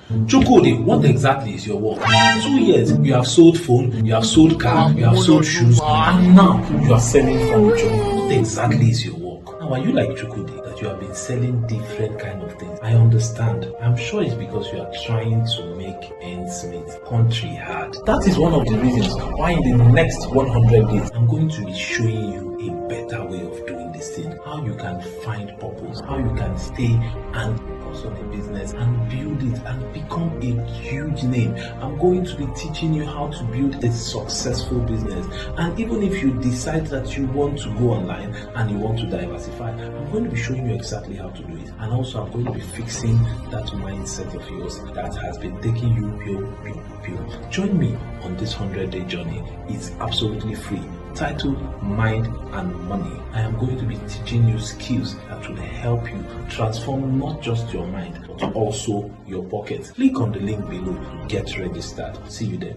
Chukudi, what exactly is your work? 2 years, you have sold phone, you have sold car, you have sold shoes, and now you are selling furniture. What exactly is your work? Now, are you like Chukudi, that you have been selling different kind of things? I understand. I'm sure it's because you are trying to make ends meet. Country hard. That is one of the reasons why in the next 100 days, I'm going to be showing you a better way of doing this thing. How you can find purpose, how you can stay and on a business and build it and become a huge name. I'm going to be teaching you how to build a successful business. And even if you decide that you want to go online and you want to diversify, I'm going to be showing you exactly how to do it. And also I'm going to be fixing that mindset of yours that has been taking you pure. Join me on this 100-day journey. It's absolutely free. Titled Mind and Money. I am going to be teaching you skills that will help you transform not just your mind but also your pocket. Click on the link below to get registered. See you there.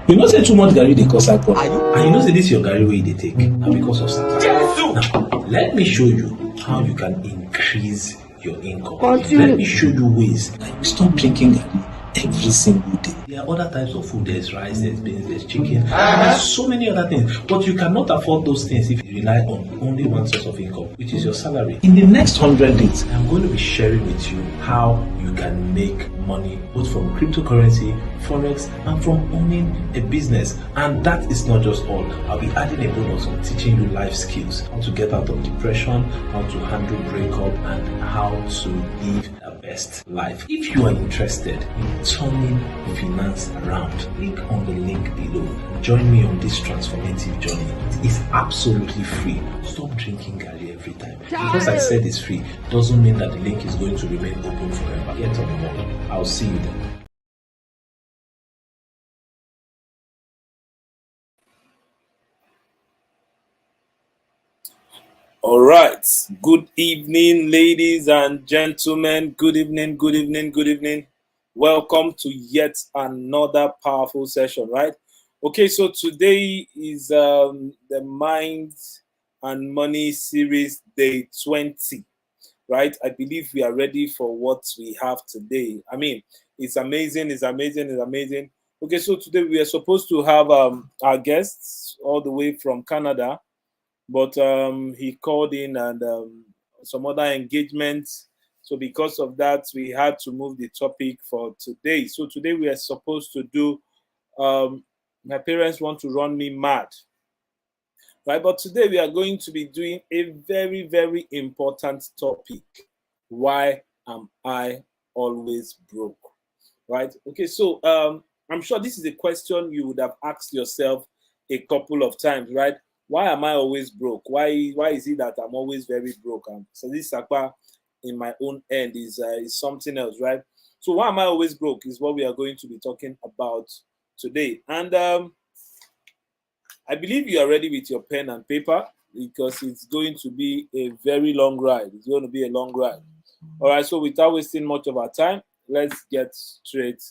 You know say too much garri dey cause alcohol. And you know say this your garri wey you dey take na because of Satan. Now, let me show you how you can increase your income. Let me show you ways. Like, stop drinking garri every single day. There are other types of food. There's rice, there's beans, there's chicken, there's so many other things. But you cannot afford those things if you rely on only one source of income, which is your salary. In the next 100 days, I'm going to be sharing with you how you can make money both from cryptocurrency, forex, and from owning a business. And that is not just all. I'll be adding a bonus on teaching you life skills, how to get out of depression, how to handle breakup, and how to live a best life. If you are interested in turning finance around, click on the link below and join me on this transformative journey. It is absolutely free. Stop drinking garri every time. Because I said it's free doesn't mean that the link is going to remain open forever. Get on board. I'll see you then. All right. Good evening, ladies and gentlemen. Good evening. Welcome to yet another powerful session, right? Okay, so today is the Mind and Money series, day 20, right? I believe we are ready for what we have today. I mean, it's amazing. Okay, so today we are supposed to have our guests all the way from Canada, but he called in and some other engagements. So because of that, we had to move the topic for today. So today we are supposed to do, my parents want to run me mad, right? But today we are going to be doing a very, very important topic. Why am I always broke, right? Okay, so I'm sure this is a question you would have asked yourself a couple of times, right? Why am I always broke? Why is it that I'm always very broke? So this Sakpa in my own end is something else, right? So why am I always broke is what we are going to be talking about today. And I believe you are ready with your pen and paper because it's going to be a very long ride. It's going to be a long ride. All right, so without wasting much of our time, let's get straight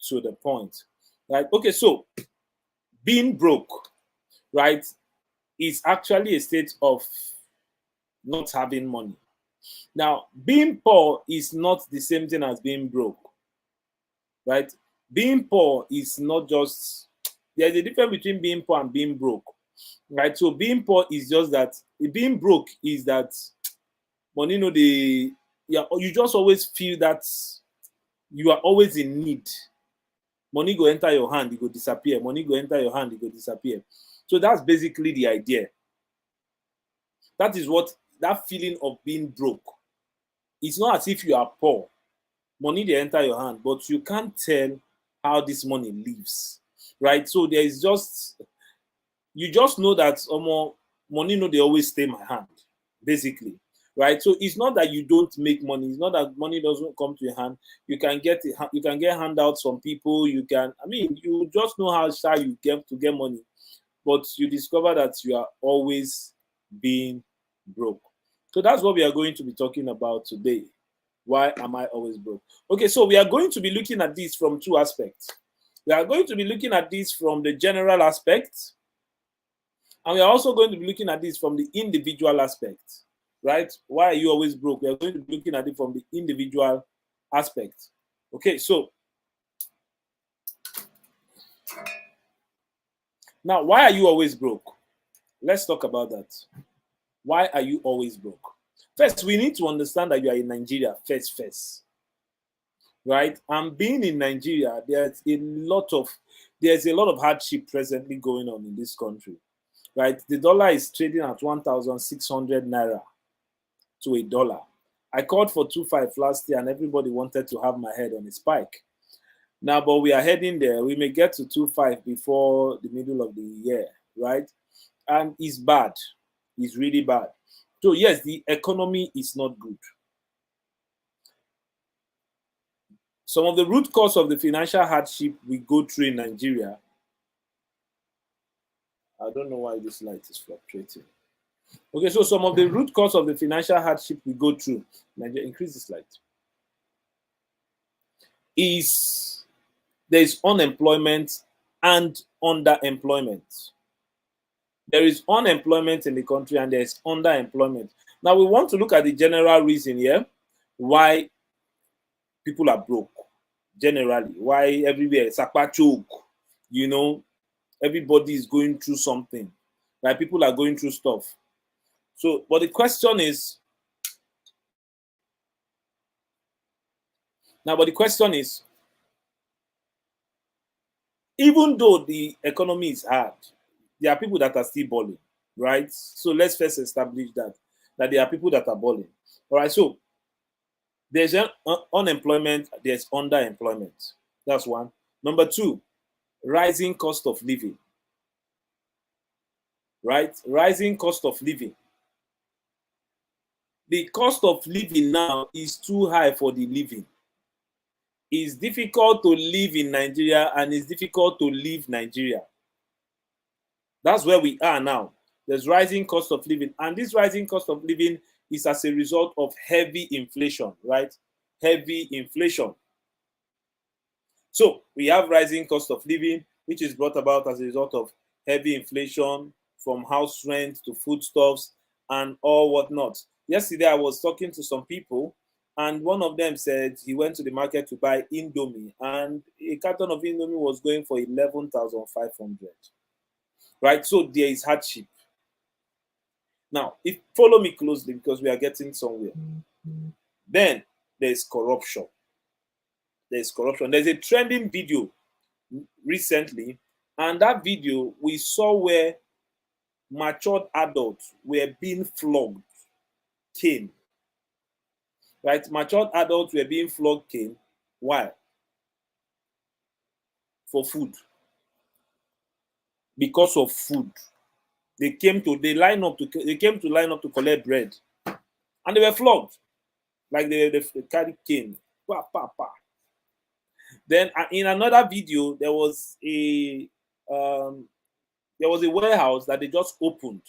to the point. Right? Okay, so being broke, right, is actually a state of not having money. Now, being poor is not the same thing as being broke, right? Being poor is not just, there's a difference between being poor and being broke, right? So being poor is just that, being broke is that, money, you just always feel that you are always in need. Money go enter your hand, it go disappear. Money go enter your hand, it go disappear. So that's basically the idea. That is what, that feeling of being broke. It's not as if you are poor. Money they enter your hand, but you can't tell how this money lives, right? So there is just, you just know that money they always stay in my hand, basically, right? So it's not that you don't make money. It's not that money doesn't come to your hand. You can get handouts from people. You just know how shy you get to get money, but you discover that you are always being broke. So that's what we are going to be talking about today. Why am I always broke? Okay, so we are going to be looking at this from two aspects. We are going to be looking at this from the general aspect, And we are also going to be looking at this from the individual aspect, right? Why are you always broke? We are going to be looking at it from the individual aspect. Okay, so now, why are you always broke? Let's talk about that. Why are you always broke? First, we need to understand that you are in Nigeria first, right? And being in Nigeria, there's a lot of hardship presently going on in this country, right? The dollar is trading at 1,600 naira to a dollar. I called for 2.5 last year, and everybody wanted to have my head on a spike. Now, but we are heading there. We may get to 2.5 before the middle of the year, right? And it's bad. It's really bad. So yes, the economy is not good. Some of the root cause of the financial hardship we go through in Nigeria. I don't know why this light is fluctuating. Okay, so some of the root cause of the financial hardship we go through, Nigeria, increase this light, is there is unemployment and underemployment. There is unemployment in the country and there is underemployment. Now we want to look at the general reason here why people are broke. Generally, why everywhere sakpa choke, everybody is going through something. Like people are going through stuff. So, but the question is, even though the economy is hard, there are people that are still balling, right? So let's first establish that there are people that are balling. All right, so there's unemployment, there's underemployment. That's one. Number two, rising cost of living, right? Rising cost of living. The cost of living now is too high for the living. It's difficult to live in Nigeria and it's difficult to leave Nigeria. That's where we are now. There's rising cost of living. And this rising cost of living is as a result of heavy inflation, right? Heavy inflation. So we have rising cost of living, which is brought about as a result of heavy inflation from house rent to foodstuffs and all whatnot. Yesterday, I was talking to some people, and one of them said he went to the market to buy Indomie, and a carton of Indomie was going for 11,500. Right? So there is hardship. Now, follow me closely because we are getting somewhere. Then there's corruption. There's corruption. There's a trending video recently, and that video we saw where matured adults were being flogged, cane. Right? Matured adults were being flogged, cane. Why? For food. Because of food. They came to line up to collect bread. And they were flogged. Like they carried cane. Pa, pa, pa. Then in another video, there was a warehouse that they just opened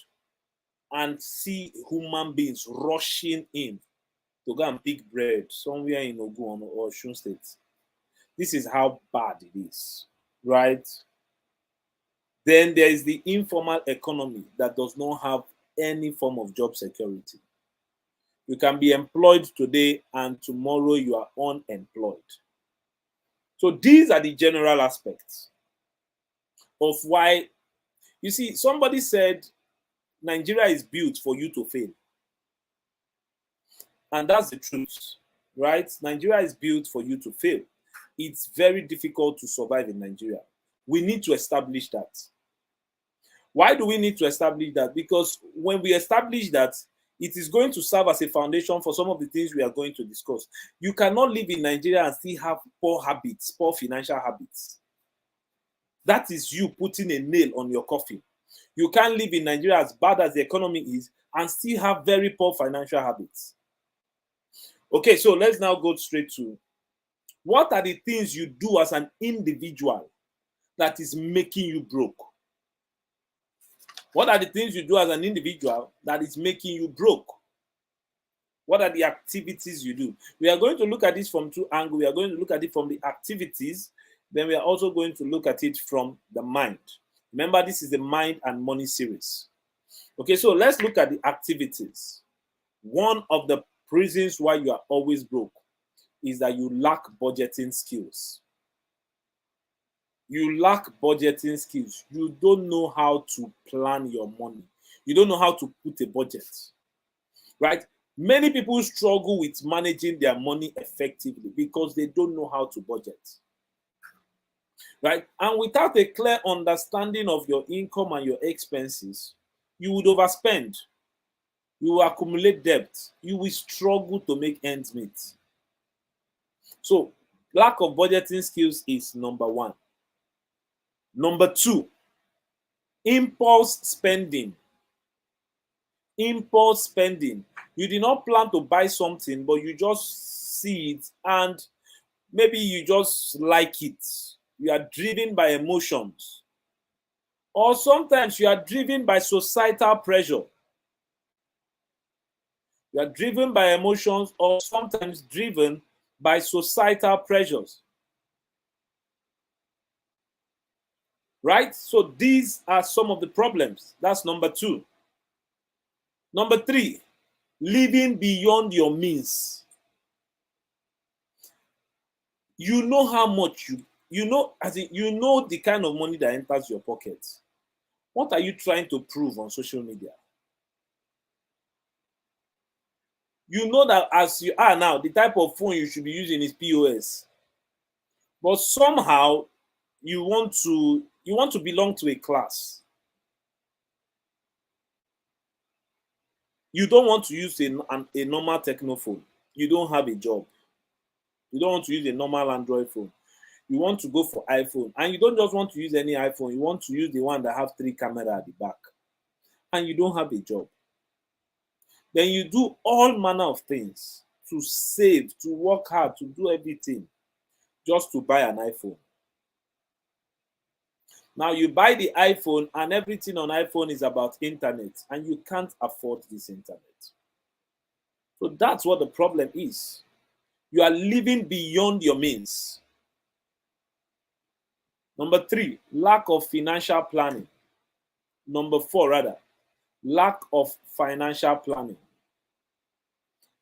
and see human beings rushing in to go and pick bread somewhere in Ogun or Osun State. This is how bad it is, right? Then there is the informal economy that does not have any form of job security. You can be employed today and tomorrow you are unemployed. So these are the general aspects of why, you see, somebody said Nigeria is built for you to fail. And that's the truth, right? Nigeria is built for you to fail. It's very difficult to survive in Nigeria. We need to establish that. Why do we need to establish that? Because when we establish that, it is going to serve as a foundation for some of the things we are going to discuss. You cannot live in Nigeria and still have poor habits, poor financial habits. That is you putting a nail on your coffin. You can't live in Nigeria as bad as the economy is and still have very poor financial habits. Okay, so let's now go straight to what are the things you do as an individual that is making you broke? What are the things you do as an individual that is making you broke? What are the activities you do? We are going to look at this from two angles. We are going to look at it from the activities. Then we are also going to look at it from the mind. Remember, this is the mind and money series. Okay, so let's look at the activities. One of the reasons why you are always broke is that you lack budgeting skills. You lack budgeting skills. You don't know how to plan your money. You don't know how to put a budget, right? Many people struggle with managing their money effectively because they don't know how to budget, right? And without a clear understanding of your income and your expenses, you would overspend. You will accumulate debt. You will struggle to make ends meet. So, lack of budgeting skills is number one. Number two, impulse spending. Impulse spending. You did not plan to buy something, but you just see it and maybe you just like it. You are driven by emotions. Or sometimes you are driven by societal pressure. You are driven by emotions or sometimes driven by societal pressures. Right? So these are some of the problems. That's number two. Number three, living beyond your means. You know how much you know, as in, you know the kind of money that enters your pocket. What are you trying to prove on social media? You know that as you are now, the type of phone you should be using is POS. But somehow you want to belong to a class. You don't want to use a normal techno phone. You don't have a job. You don't want to use a normal Android phone. You want to go for iPhone. And you don't just want to use any iPhone. You want to use the one that have 3 cameras at the back. And you don't have a job. Then you do all manner of things to save, to work hard, to do everything just to buy an iPhone. Now you buy the iPhone and everything on iPhone is about internet and you can't afford this internet. So that's what the problem is. You are living beyond your means. Number three, lack of financial planning. Number four, rather, lack of financial planning.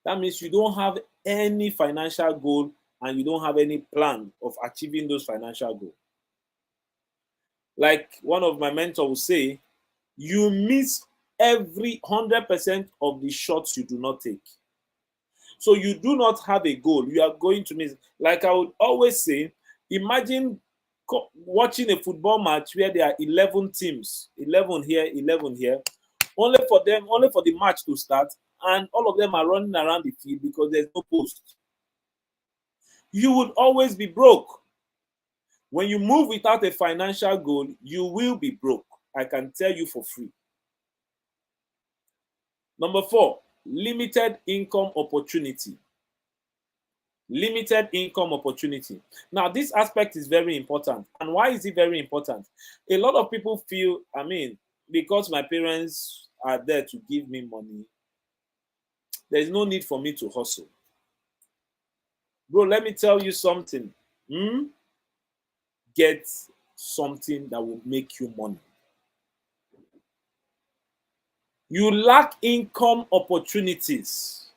That means you don't have any financial goal and you don't have any plan of achieving those financial goals. Like one of my mentors will say, you miss every 100% of the shots you do not take. So you do not have a goal. You are going to miss. Like I would always say, imagine watching a football match where there are 11 teams, 11 here, 11 here, only for the match to start, and all of them are running around the field because there's no post. You would always be broke. When you move without a financial goal, you will be broke. I can tell you for free. Number four, limited income opportunity. Limited income opportunity. Now, this aspect is very important. And why is it very important? A lot of people feel, because my parents are there to give me money, there's no need for me to hustle. Bro, let me tell you something. Get something that will make you money. You lack income opportunities.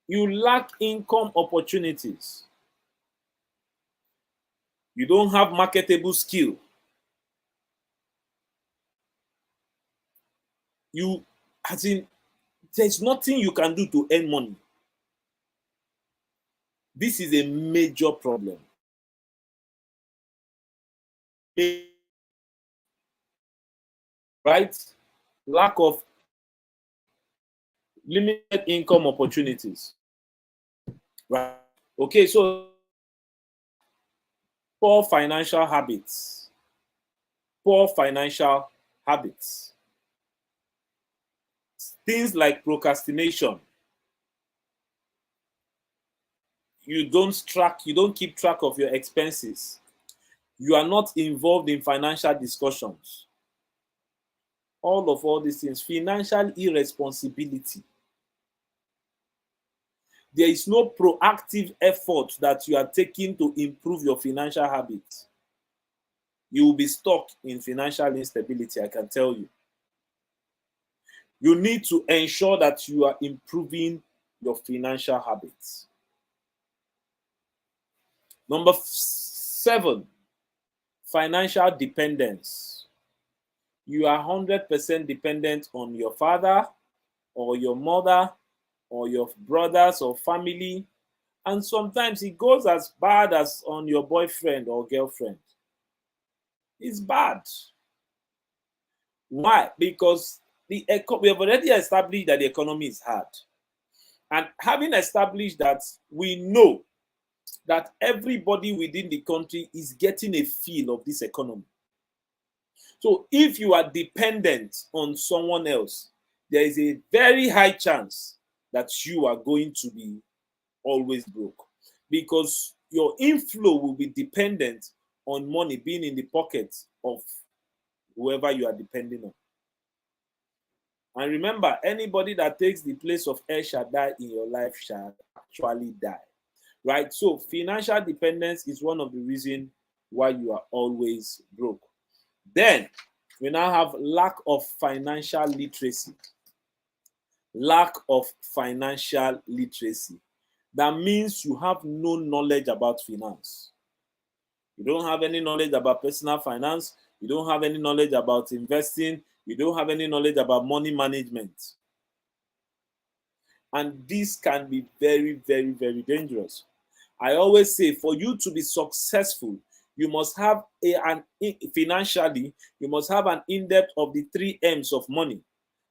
You lack income opportunities. You don't have marketable skill. There's nothing you can do to earn money. This is a major problem. Right? Lack of limited income opportunities. Right? Okay, so poor financial habits. Poor financial habits. Things like procrastination. You don't keep track of your expenses. You are not involved in financial discussions. All these things. Financial irresponsibility. There is no proactive effort that you are taking to improve your financial habits. you will be stuck in financial instability, I can tell you. You need to ensure that you are improving your financial habits. Number 7, financial dependence. You are 100% dependent on your father or your mother or your brothers or family. And sometimes it goes as bad as on your boyfriend or girlfriend. It's bad. Why? Because we have already established that the economy is hard. And having established that, we know that everybody within the country is getting a feel of this economy. So if you are dependent on someone else, there is a very high chance that you are going to be always broke, because your inflow will be dependent on money being in the pocket of whoever you are depending on. And remember, anybody that takes the place of El Shaddai in your life shall actually die. Right? So financial dependence is one of the reasons why you are always broke. Then we now have lack of financial literacy. Lack of financial literacy. That means you have no knowledge about finance. You don't have any knowledge about personal finance. You don't have any knowledge about investing. You don't have any knowledge about money management. And this can be very, very, very dangerous. I always say, for you to be successful, you must have financially, you must have an in-depth of the 3 M's of money.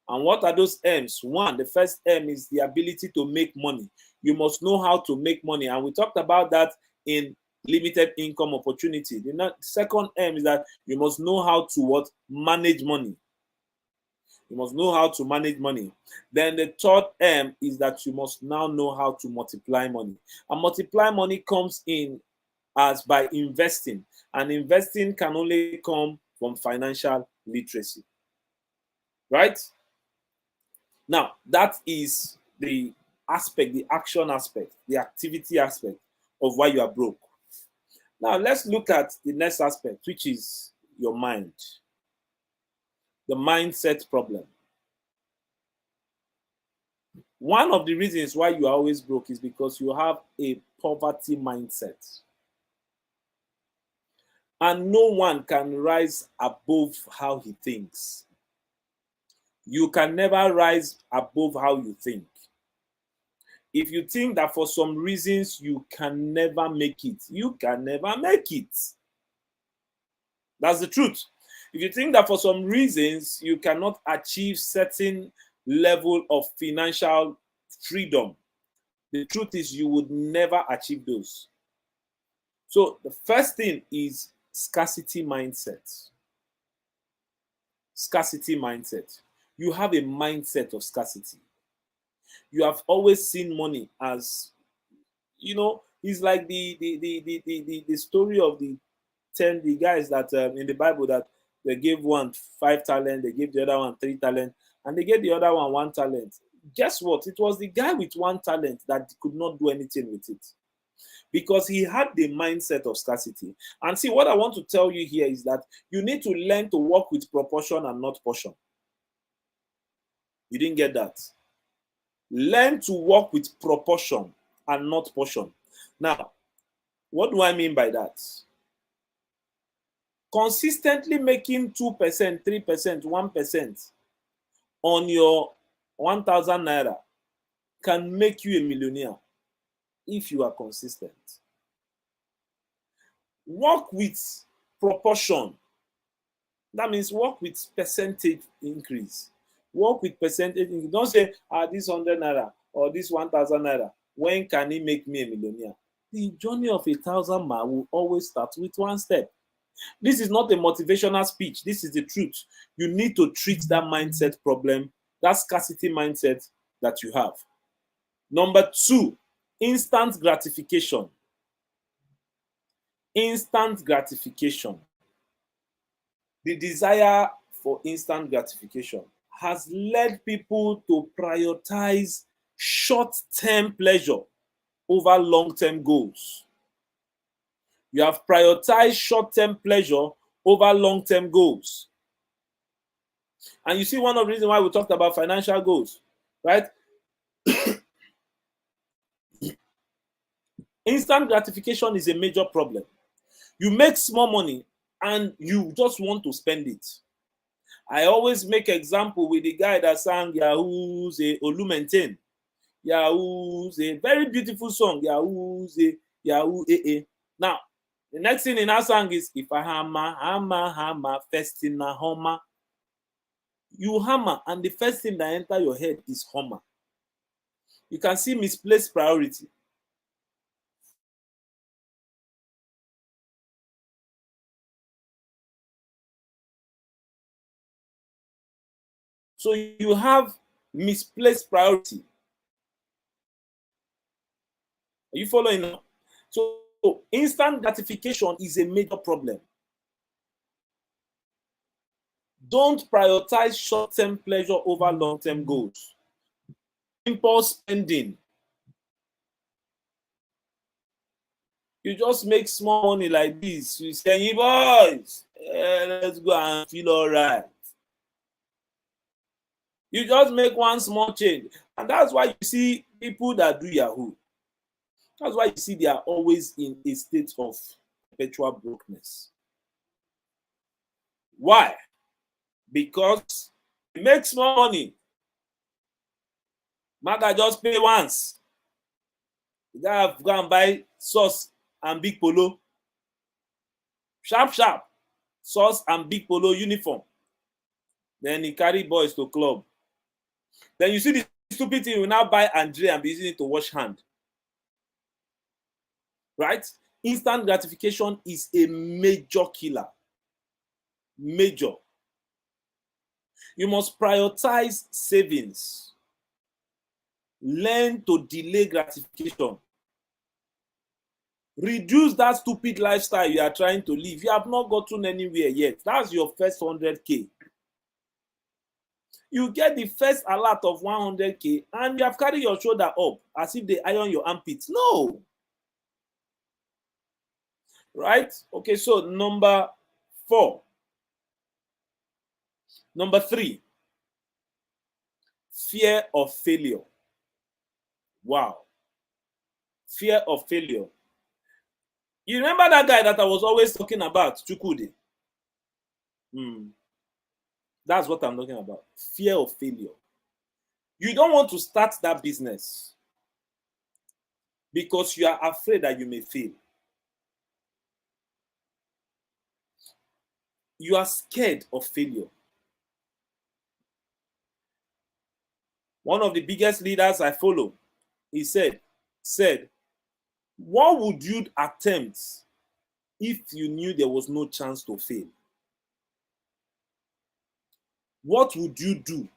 And what are those M's? One, the first M is the ability to make money. You must know how to make money. And we talked about that in limited income opportunity. The second M is that you must know how to manage money. You must know how to manage money. Then the third M is that you must now know how to multiply money. And multiply money comes in as by investing. And investing can only come from financial literacy. Right? Now, that is the aspect, the action aspect, the activity aspect of why you are broke. Now, let's look at the next aspect, which is your mind. The mindset problem. One of the reasons why you are always broke is because you have a poverty mindset. And no one can rise above how he thinks. You can never rise above how you think. If you think that for some reasons you can never make it, you can never make it. That's the truth. If you think that for some reasons you cannot achieve certain level of financial freedom, the truth is you would never achieve those. So the first thing is scarcity mindset. Scarcity mindset. You have a mindset of scarcity. You have always seen money as, it's like the story of the guys that in the Bible that they gave one 5 talents, they gave the other one 3 talents, and they gave the other one 1 talent. Guess what? It was the guy with 1 talent that could not do anything with it, because he had the mindset of scarcity. And see, what I want to tell you here is that you need to learn to work with proportion and not portion. You didn't get that? Learn to work with proportion and not portion. Now, what do I mean by that? Consistently making 2%, 3%, 1% on your 1,000 naira can make you a millionaire if you are consistent. Work with proportion. That means work with percentage increase. Work with percentage increase. Don't say, this 100 naira or this 1,000 naira, when can it make me a millionaire? The journey of 1,000 miles will always start with 1 step. This is not a motivational speech. This is the truth. You need to treat that mindset problem, that scarcity mindset that you have. Number 2, instant gratification. Instant gratification. The desire for instant gratification has led people to prioritize short-term pleasure over long-term goals. You have prioritized short-term pleasure over long-term goals. And you see one of the reasons why we talked about financial goals, right? Instant gratification is a major problem. You make small money and you just want to spend it. I always make example with the guy that sang Yahoo's a Olumentain. Yahoo's a very beautiful song. Yahoo's a Yahoo A. Now, the next thing in our song is if I hammer, first in a hammer. You hammer, and the first thing that enter your head is hammer. You can see misplaced priority. So you have misplaced priority. Are you following now? So instant gratification is a major problem. Don't prioritize short-term pleasure over long-term goals. Impulse spending. You just make small money like this. You say, hey boys, let's go and feel all right. You just make one small change. And that's why you see people that do Yahoo. That's why you see they are always in a state of perpetual brokenness. Why? Because you make small money. Maga just pay once. You gotta go and buy sauce and big polo. Sharp, sharp. Sauce and big polo uniform. Then he carry boys to club. Then you see the stupid thing, you now buy Andre and be using it to wash hand. Right? Instant gratification is a major killer. Major. You must prioritize savings. Learn to delay gratification. Reduce that stupid lifestyle you are trying to live. You have not gotten anywhere yet. That's your first 100K. You get the first alert of 100K and you have carried your shoulder up as if they iron your armpits. No. Right? Okay, so number 4. Number 3. Fear of failure. Wow. Fear of failure. You remember that guy that I was always talking about, Chukwudi? That's what I'm talking about. Fear of failure. You don't want to start that business because you are afraid that you may fail. You are scared of failure. One of the biggest leaders I follow, he said, what would you attempt if you knew there was no chance to fail? What would you do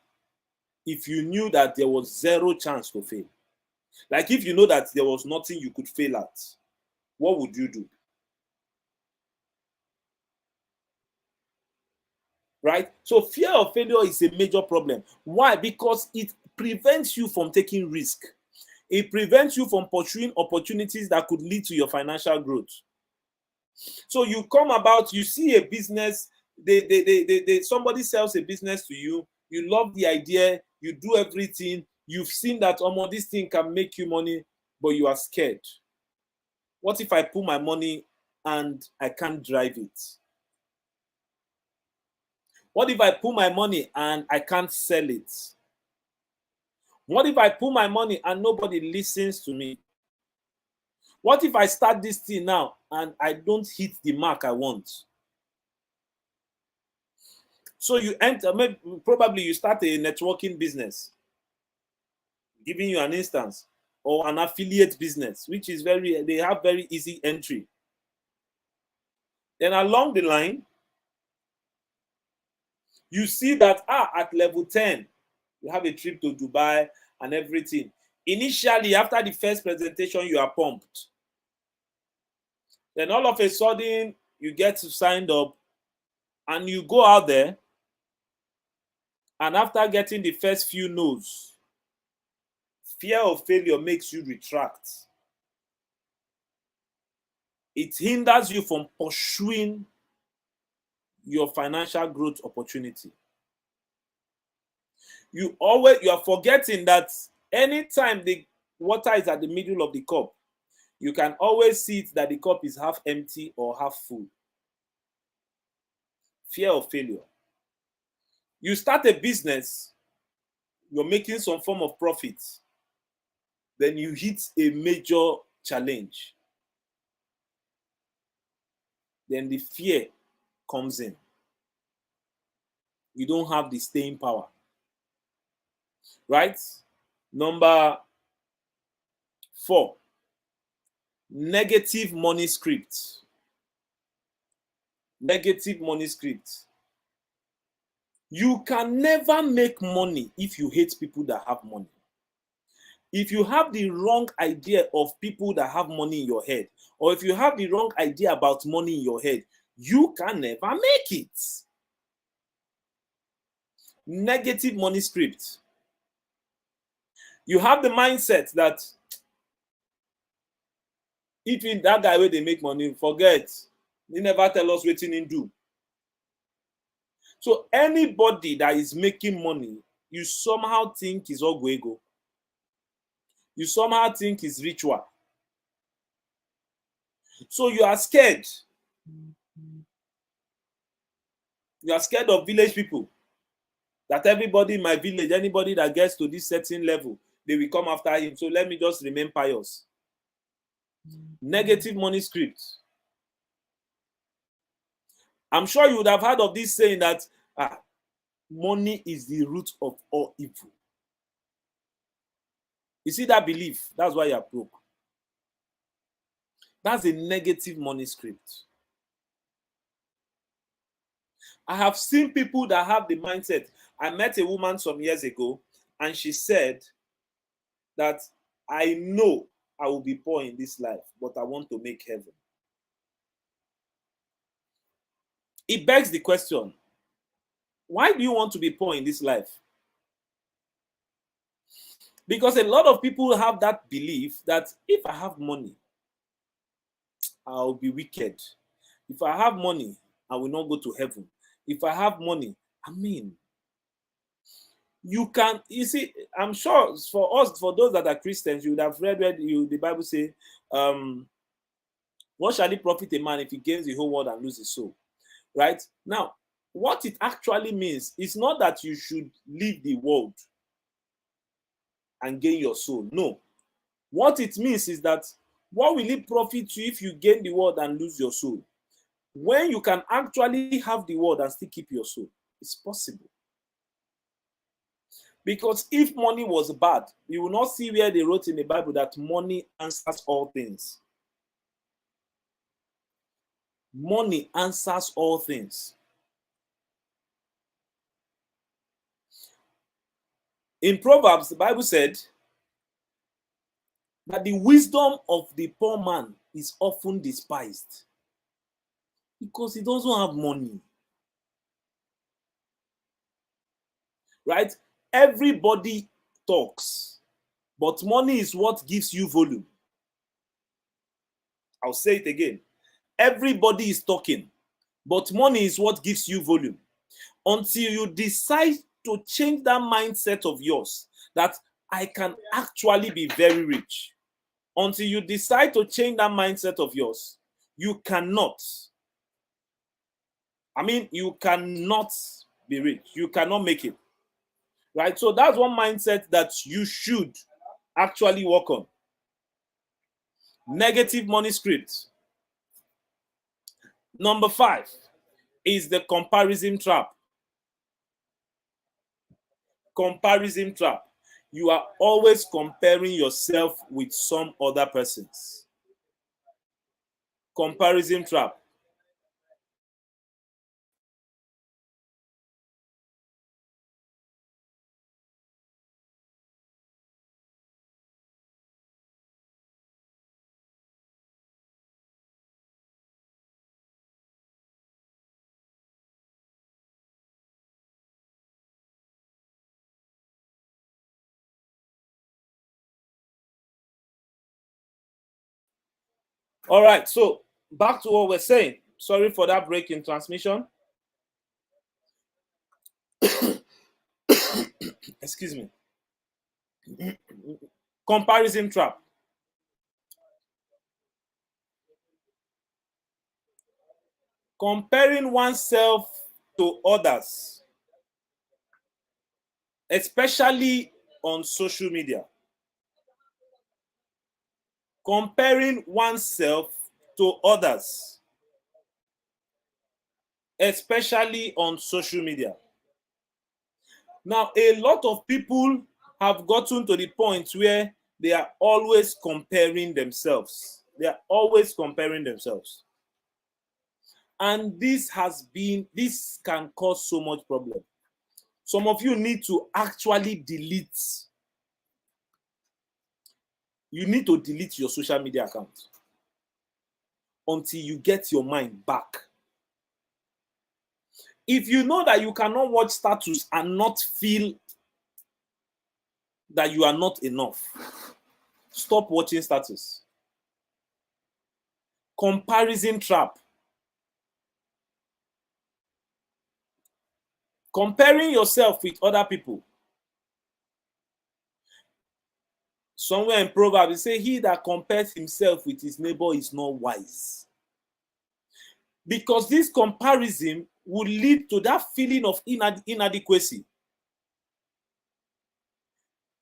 if you knew that there was zero chance to fail? Like if you know that there was nothing you could fail at, what would you do? Right? So fear of failure is a major problem. Why? Because it prevents you from taking risk. It prevents you from pursuing opportunities that could lead to your financial growth. So you come about, you see a business, somebody sells a business to you, you love the idea, you do everything, you've seen that this thing can make you money, but you are scared. What if I put my money and I can't drive it? What if I put my money and I can't sell it? What if I put my money and nobody listens to me? What if I start this thing now and I don't hit the mark I want? So you enter, probably you start a networking business, giving you an instance, or an affiliate business, which is they have very easy entry. Then along the line, you see that at level 10, you have a trip to Dubai and everything. Initially, after the first presentation, you are pumped. Then all of a sudden, you get signed up and you go out there. And after getting the first few no's, fear of failure makes you retract. It hinders you from pursuing your financial growth opportunity. You are forgetting that anytime the water is at the middle of the cup, you can always see it that the cup is half empty or half full. Fear of failure. You start a business, you're making some form of profit, then you hit a major challenge. Then the fear comes in. You don't have the staying power. Right? Number 4, negative money script. Negative money script. You can never make money if you hate people that have money. If you have the wrong idea of people that have money in your head, or if you have the wrong idea about money in your head, you can never make it. Negative money script. You have the mindset that if in that guy where they make money, forget. He never tell us what he do. So anybody that is making money, you somehow think is ogwego. You somehow think is ritual. So you are scared. You are scared of village people. That everybody in my village, anybody that gets to this certain level, they will come after him. So let me just remain pious. Negative money script. I'm sure you would have heard of this saying that money is the root of all evil. You see that belief? That's why you're broke. That's a negative money script. I have seen people that have the mindset. I met a woman some years ago, and she said that I know I will be poor in this life, but I want to make heaven. It begs the question, why do you want to be poor in this life? Because a lot of people have that belief that if I have money, I'll be wicked. If I have money, I will not go to heaven. If I have money, you see, I'm sure for us, for those that are Christians, you would have read the Bible say, what shall it profit a man if he gains the whole world and loses his soul? Right? Now, what it actually means is not that you should leave the world and gain your soul. No. What it means is that what will it profit you if you gain the world and lose your soul? When you can actually have the world and still keep your soul, it's possible. Because if money was bad, you will not see where they wrote in the Bible that money answers all things. Money answers all things. In Proverbs, the Bible said that the wisdom of the poor man is often despised because he doesn't have money. Right? Everybody talks, but money is what gives you volume. I'll say it again. Everybody is talking, but money is what gives you volume. Until you decide to change that mindset of yours, that I can actually be very rich. Until you decide to change that mindset of yours, you cannot. You cannot be rich. You cannot make it. Right? So that's one mindset that you should actually work on. Negative money script. Number 5 is the comparison trap. Comparison trap. You are always comparing yourself with some other persons. Comparison trap. All right, so back to what we're saying. Sorry for that break in transmission. Excuse me. Comparison trap. Comparing oneself to others, especially on social media. Comparing oneself to others, especially on social media. Now, a lot of people have gotten to the point where they are always comparing themselves. They are always comparing themselves. And this can cause so much problem. Some of you need to actually delete. You need to delete your social media account until you get your mind back. If you know that you cannot watch status and not feel that you are not enough, stop watching status. Comparison trap. Comparing yourself with other people. Somewhere in Proverbs, it says, he that compares himself with his neighbor is not wise. Because this comparison will lead to that feeling of inadequacy.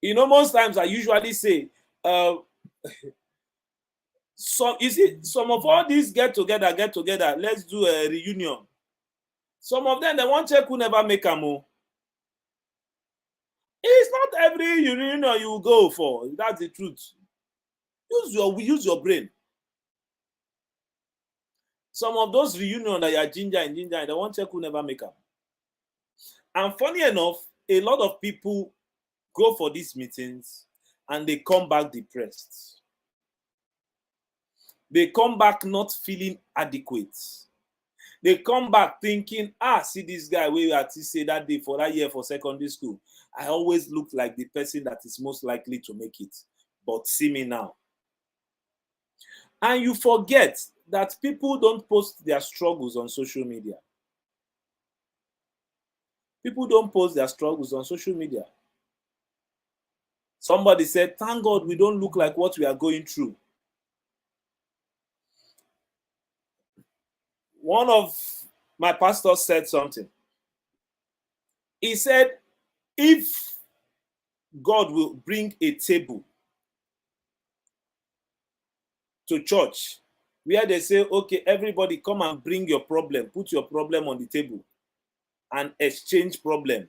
You know, most times I usually say, so you see, some of all these get together, let's do a reunion. Some of them, they want check who never make a move. It's not every reunion you go for. That's the truth. Use your brain. Some of those reunions that you are ginger, they want check who never make them. And funny enough, a lot of people go for these meetings and they come back depressed. They come back not feeling adequate. They come back thinking, see this guy where we had to say that day for that year for secondary school. I always look like the person that is most likely to make it. But see me now. And you forget that people don't post their struggles on social media. People don't post their struggles on social media. Somebody said, thank God we don't look like what we are going through. One of my pastors said something. He said, if God will bring a table to church where they say, okay, everybody come and bring your problem, put your problem on the table and exchange problem.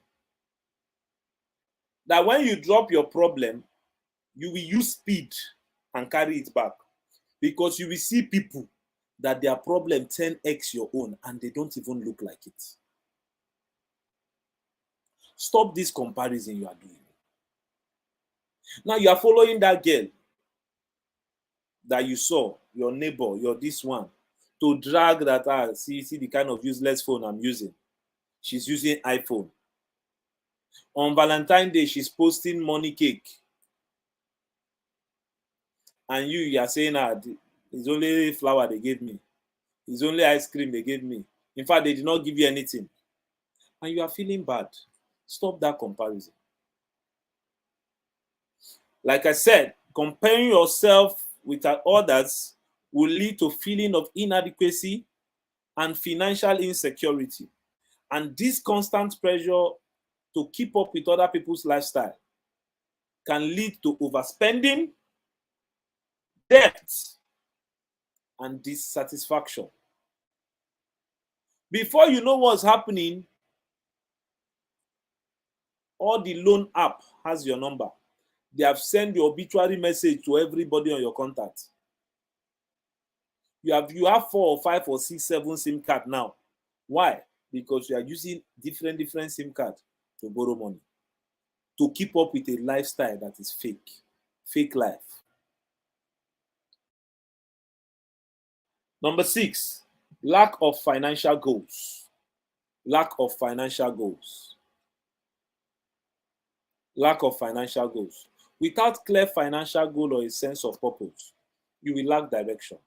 That when you drop your problem, you will use speed and carry it back. Because you will see people that their problem 10x your own and they don't even look like it. Stop this comparison you are doing. Now you are following that girl that you saw, your neighbor, your this one, to drag that, see the kind of useless phone I'm using. She's using iPhone. On Valentine's Day, she's posting money cake. And you are saying, it's only flour they gave me. It's only ice cream they gave me. In fact, they did not give you anything. And you are feeling bad. Stop that comparison. Like I said, comparing yourself with others will lead to feeling of inadequacy and financial insecurity. And this constant pressure to keep up with other people's lifestyle can lead to overspending, debt, and dissatisfaction. Before you know what's happening, all the loan app has your number. They have sent your obituary message to everybody on your contact. You have 4 or 5 or 6, 7 SIM card now. Why? Because you are using different SIM cards to borrow money, to keep up with a lifestyle that is fake life. Number 6, lack of financial goals. Lack of financial goals. Lack of financial goals. Without clear financial goal or a sense of purpose, you will lack direction.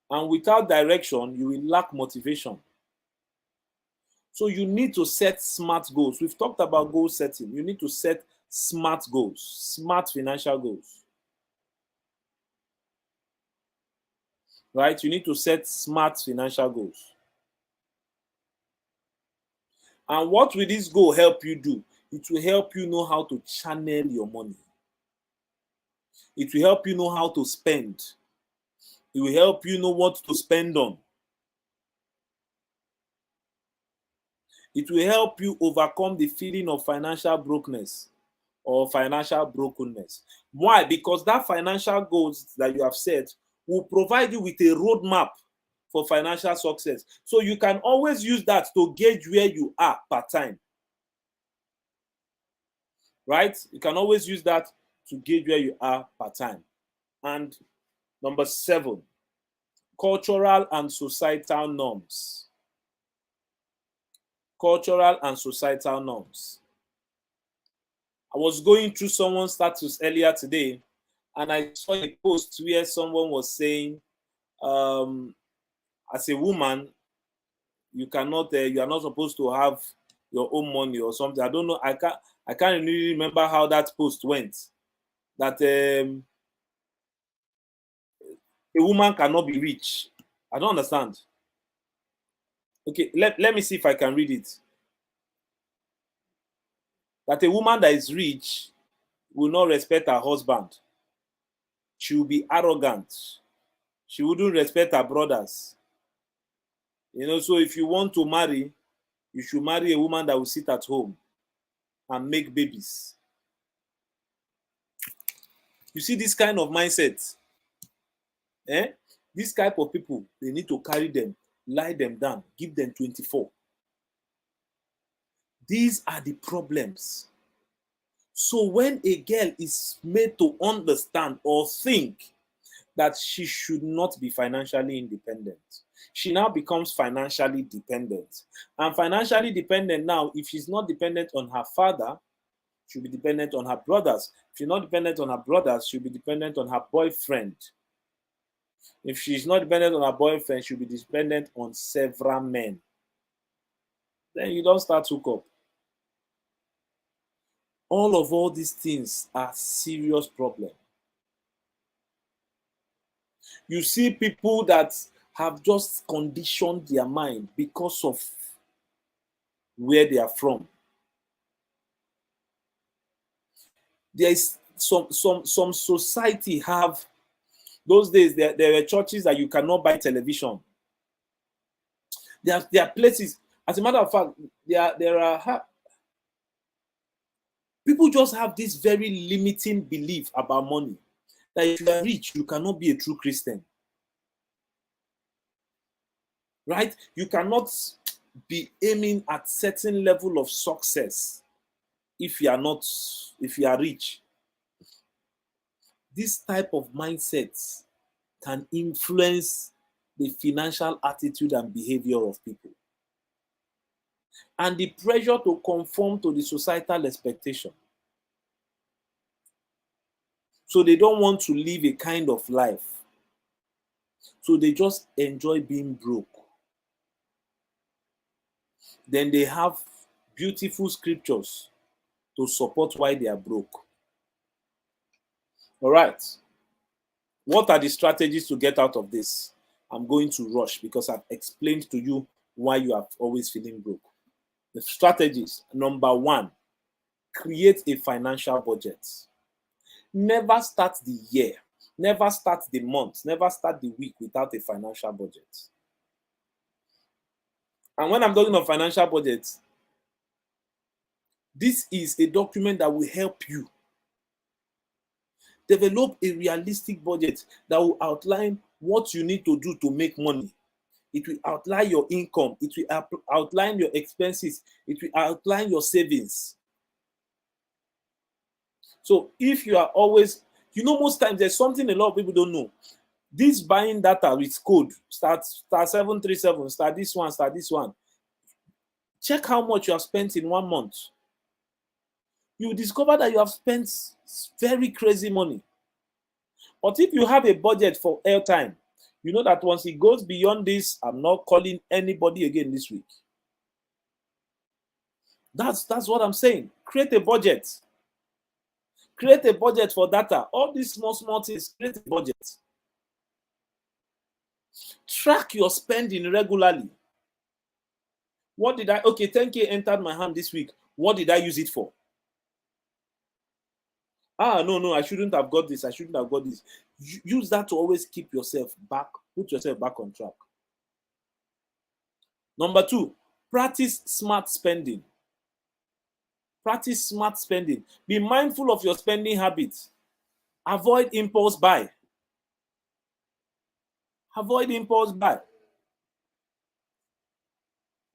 And without direction, you will lack motivation. So you need to set smart goals. We've talked about goal setting. You need to set smart goals, smart financial goals. Right? You need to set smart financial goals. And what will this goal help you do? It will help you know how to channel your money. It will help you know how to spend. It will help you know what to spend on. It will help you overcome the feeling of financial brokenness or financial brokenness. Why? Because that financial goals that you have set will provide you with a roadmap for financial success. So you can always use that to gauge where you are per time. Right? You can always use that to gauge where you are per time. And number 7, cultural and societal norms. Cultural and societal norms. I was going through someone's status earlier today, and I saw a post where someone was saying, as a woman, you are not supposed to have your own money or something. I don't know. I can't really remember how that post went. That a woman cannot be rich. I don't understand. Okay, let me see if I can read it. That a woman that is rich will not respect her husband. She will be arrogant. She wouldn't respect her brothers. So if you want to marry, you should marry a woman that will sit at home and make babies. You see this kind of mindset? This type of people, they need to carry them, lie them down, give them 24. These are the problems. So when a girl is made to understand or think that she should not be financially independent, she now becomes financially dependent. And financially dependent now, if she's not dependent on her father, she'll be dependent on her brothers. If she's not dependent on her brothers, she'll be dependent on her boyfriend. If she's not dependent on her boyfriend, she'll be dependent on several men. Then you don't start to hook up. All these things are serious problems. You see people that have just conditioned their mind because of where they are from. There is some society have, those days there were churches that you cannot buy television. There are places, as a matter of fact, there are people just have this very limiting belief about money, that if you are rich, you cannot be a true Christian. Right? You cannot be aiming at certain level of success if you are rich. This type of mindset can influence the financial attitude and behavior of people. And the pressure to conform to the societal expectation. So they don't want to live a kind of life. So they just enjoy being broke. Then they have beautiful scriptures to support why they are broke. All right. What are the strategies to get out of this? I'm going to rush because I've explained to you why you are always feeling broke. The strategies: number 1, create a financial budget. Never start the year, never start the month, never start the week without a financial budget. And when I'm talking of financial budget, this is a document that will help you develop a realistic budget that will outline what you need to do to make money. It will outline your income. It will outline your expenses. It will outline your savings. So if you are always, most times there's something a lot of people don't know. This buying data with code, start 737, start this one. Check how much you have spent in 1 month. You will discover that you have spent very crazy money. But if you have a budget for airtime, you know that once it goes beyond this, I'm not calling anybody again this week. That's what I'm saying. Create a budget. Create a budget for data. All these small things, create a budget. Track your spending regularly. What did I, okay, 10K entered my hand this week. What did I use it for? No, I shouldn't have got this. I shouldn't have got this. Use that to always keep yourself back, put yourself back on track. Number 2, practice smart spending. Practice smart spending. Be mindful of your spending habits. Avoid impulse buy. Avoid impulse buy.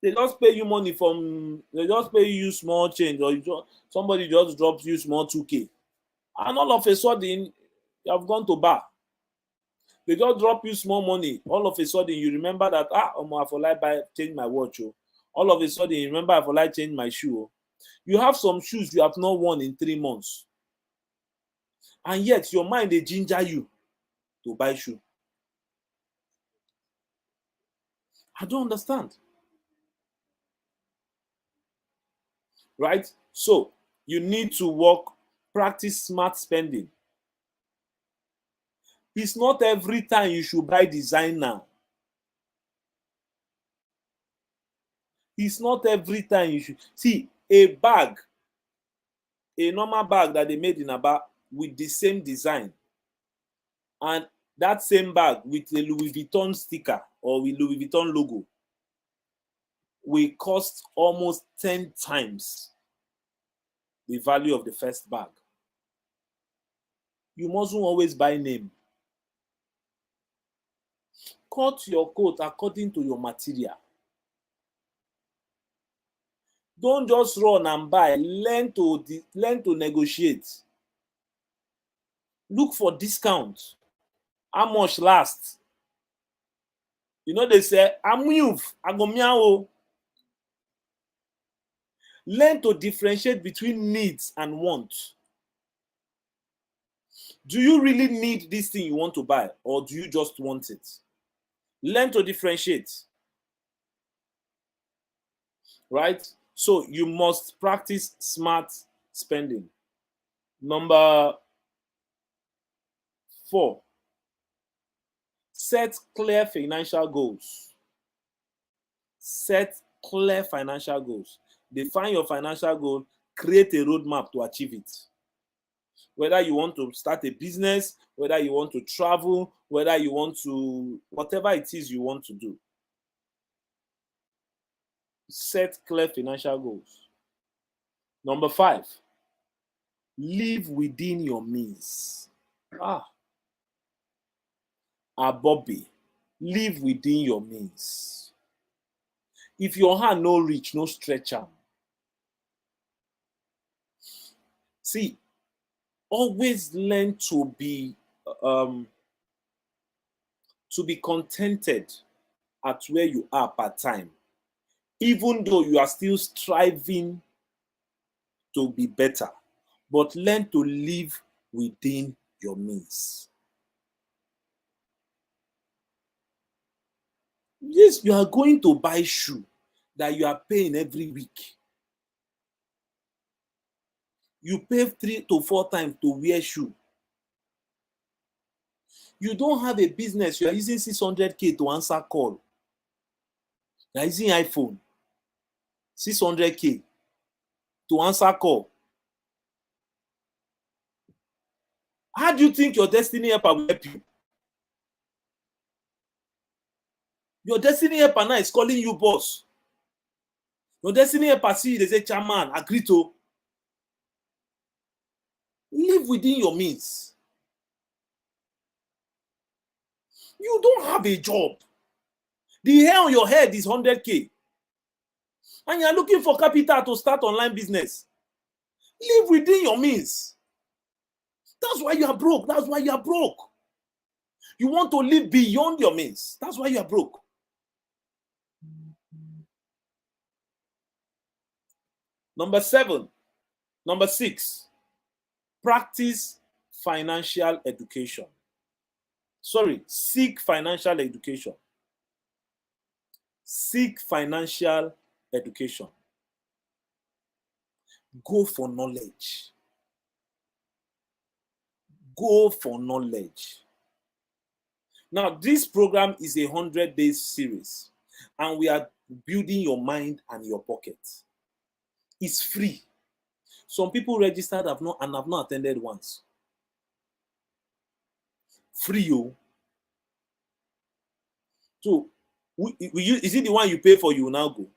They just pay you money they just pay you small change, or somebody just drops you small 2K. And all of a sudden, you have gone to bar. They just drop you small money. All of a sudden, you remember that, I for like change my watch. Oh. All of a sudden, you remember I for like change my shoe. Oh. You have some shoes you have not worn in 3 months. And yet, your mind, they ginger you to buy shoe. I don't understand. Right? So, you need to practice smart spending. It's not every time you should buy designer. It's not every time you should. See, a normal bag that they made in Aba with the same design, and that same bag with a Louis Vuitton sticker or with Louis Vuitton logo will cost almost 10 times the value of the first bag. You mustn't always buy name. Cut your coat according to your material. Don't just run and buy. Learn to negotiate. Look for discount. How much last? You know, they say, I'm move, I go meow. Learn to differentiate between needs and wants. Do you really need this thing you want to buy, or do you just want it? Learn to differentiate. Right? So you must practice smart spending. Number 4, set clear financial goals. Set clear financial goals. Define your financial goal, create a roadmap to achieve it. Whether you want to start a business, whether you want to travel, whether you want to, whatever it is you want to do. Set clear financial goals. Number 5, live within your means. Bobby, live within your means. If your hand no reach, no stretch am. See, always learn to be contented at where you are per time, even though you are still striving to be better. But learn to live within your means. Yes, you are going to buy shoe that you are paying every week. You pay 3 to 4 times to wear shoe. You don't have a business. You are using 600K to answer call. You are using iPhone. 600K to answer call. How do you think your destiny helper will help you? Your destiny helper now is calling you boss. Your destiny helper see they say, chairman, agree to. Live within your means. You don't have a job. The hair on your head is 100K. And you're looking for capital to start online business. Live within your means. That's why you are broke. That's why you are broke. You want to live beyond your means. That's why you are broke. Number 6, practice financial education. Seek financial education. Seek financial education. Go for knowledge. Go for knowledge. Now, this program is a 100 days series, and we are building your mind and your pocket. It's free. Some people registered have not attended once. Free, oh. So, is it the one you pay for? You will now go.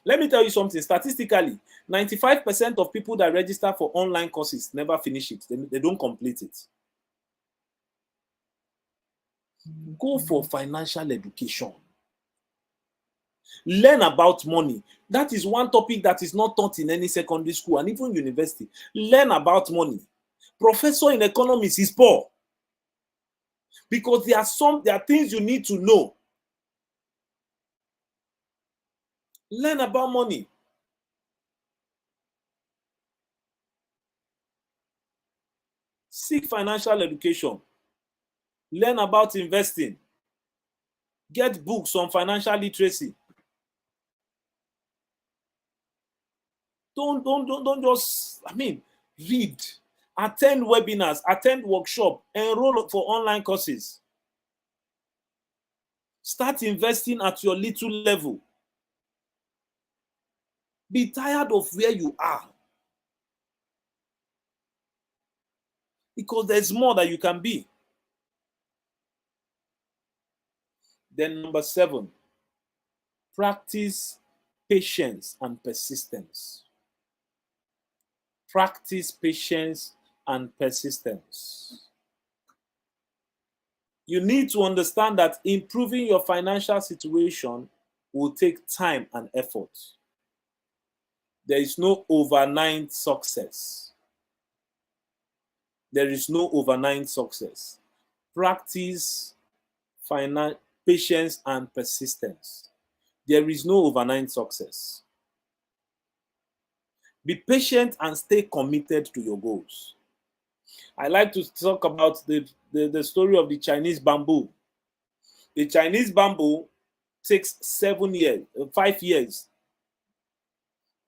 Let me tell you something. Statistically, 95% of people that register for online courses never finish it. They don't complete it. Go for financial education. Learn about money. That is one topic that is not taught in any secondary school and even university. Learn about money. Professor in economics is poor because there are things you need to know. Learn about money. Seek financial education. Learn about investing. Get books on financial literacy. Don't just, read. Attend webinars, attend workshops, enroll for online courses. Start investing at your little level. Be tired of where you are. Because there's more that you can be. Then number 7, practice patience and persistence. Practice patience and persistence. You need to understand that improving your financial situation will take time and effort. There is no overnight success. There is no overnight success. Practice patience and persistence. There is no overnight success. Be patient and stay committed to your goals. I like to talk about the story of the Chinese bamboo. The Chinese bamboo takes 5 years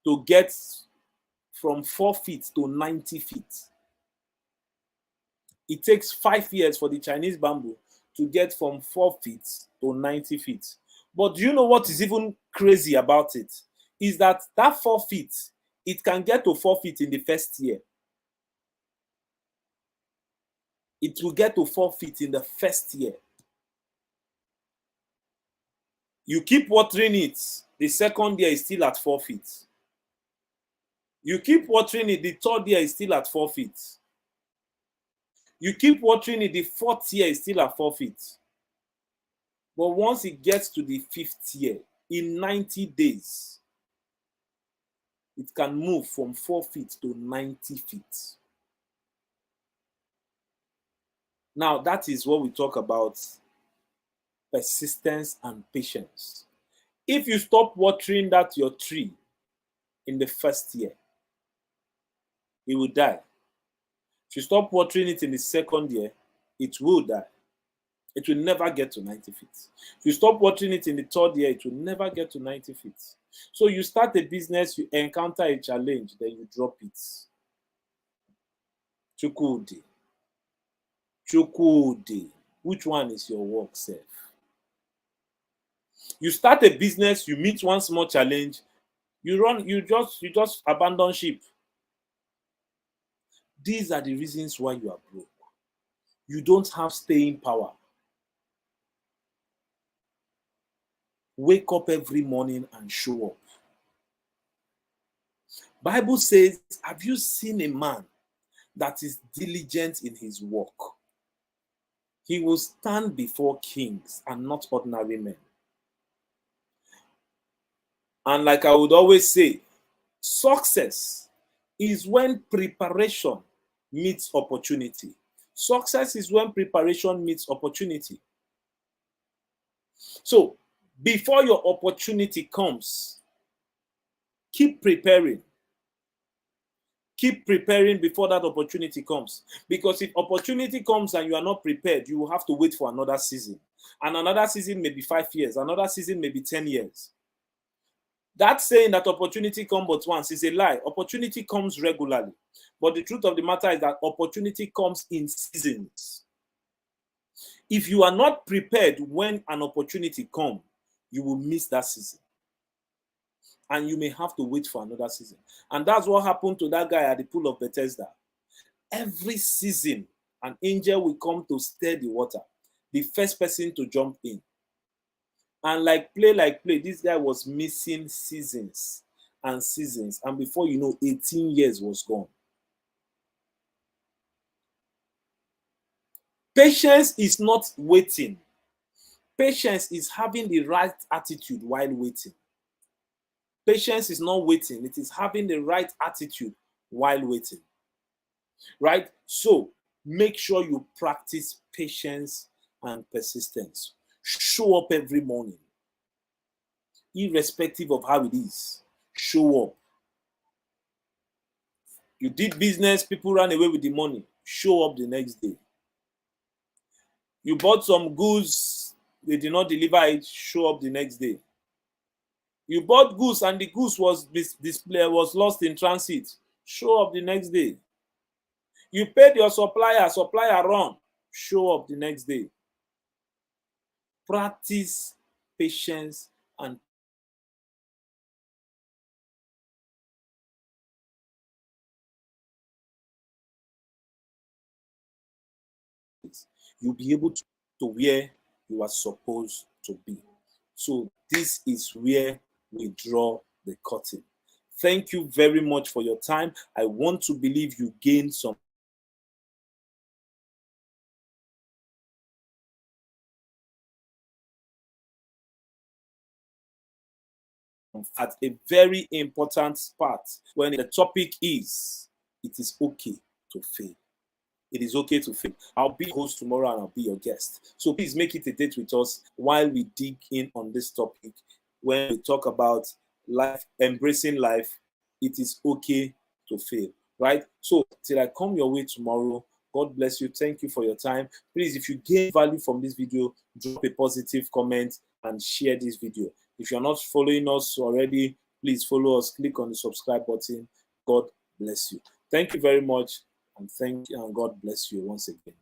to get from 4 feet to 90 feet. It takes 5 years for the Chinese bamboo to get from 4 feet to 90 feet. But do you know what is even crazy about it? Is that 4 feet, it can get to 4 feet in the first year. It will get to 4 feet in the first year. You keep watering it, the second year is still at 4 feet. You keep watering it, the third year is still at 4 feet. You keep watering it, the fourth year is still at 4 feet. But once it gets to the 5th year, in 90 days, it can move from 4 feet to 90 feet. Now, that is what we talk about persistence and patience. If you stop watering your tree in the first year, it will die. If you stop watering it in the second year, it will die. It will never get to 90 feet. If you stop watering it in the third year, it will never get to 90 feet. So you start a business, you encounter a challenge, then you drop it. Chukwudi. Which one is your work, self? You start a business, you meet one small challenge, you just abandon ship. These are the reasons why you are broke. You don't have staying power. Wake up every morning and show up. Bible says, have you seen a man that is diligent in his work? He will stand before kings and not ordinary men. And like I would always say, success is when preparation meets opportunity. Success is when preparation meets opportunity. So, before your opportunity comes, keep preparing. Keep preparing before that opportunity comes. Because if opportunity comes and you are not prepared, you will have to wait for another season. And another season may be 5 years. Another season may be 10 years. That saying that opportunity comes but once is a lie. Opportunity comes regularly. But the truth of the matter is that opportunity comes in seasons. If you are not prepared when an opportunity comes, you will miss that season. And you may have to wait for another season. And that's what happened to that guy at the pool of Bethesda. Every season, an angel will come to stir the water. The first person to jump in. And like play, this guy was missing seasons and seasons. And before you know, 18 years was gone. Patience is not waiting. Patience is having the right attitude while waiting. Patience is not waiting. It is having the right attitude while waiting. Right? So make sure you practice patience and persistence. Show up every morning. Irrespective of how it is. Show up. You did business, people ran away with the money. Show up the next day. You bought some goods, they did not deliver it. Show up the next day. You bought goods and the goods was lost in transit. Show up the next day. You paid your supplier run. Show up the next day. Practice patience and you'll be able to where you are supposed to be. So this is where we draw the curtain. Thank you very much for your time. I want to believe you gained some at a very important part when the topic is it is okay to fail. It is okay to fail. I'll be host tomorrow and I'll be your guest. So please make it a date with us while we dig in on this topic. When we talk about life, embracing life, it is okay to fail, right? So till I come your way tomorrow, God bless you. Thank you for your time. Please, if you gain value from this video, drop a positive comment and share this video. If you're not following us already, please follow us. Click on the subscribe button. God bless you. Thank you very much. And thank you, and God bless you once again.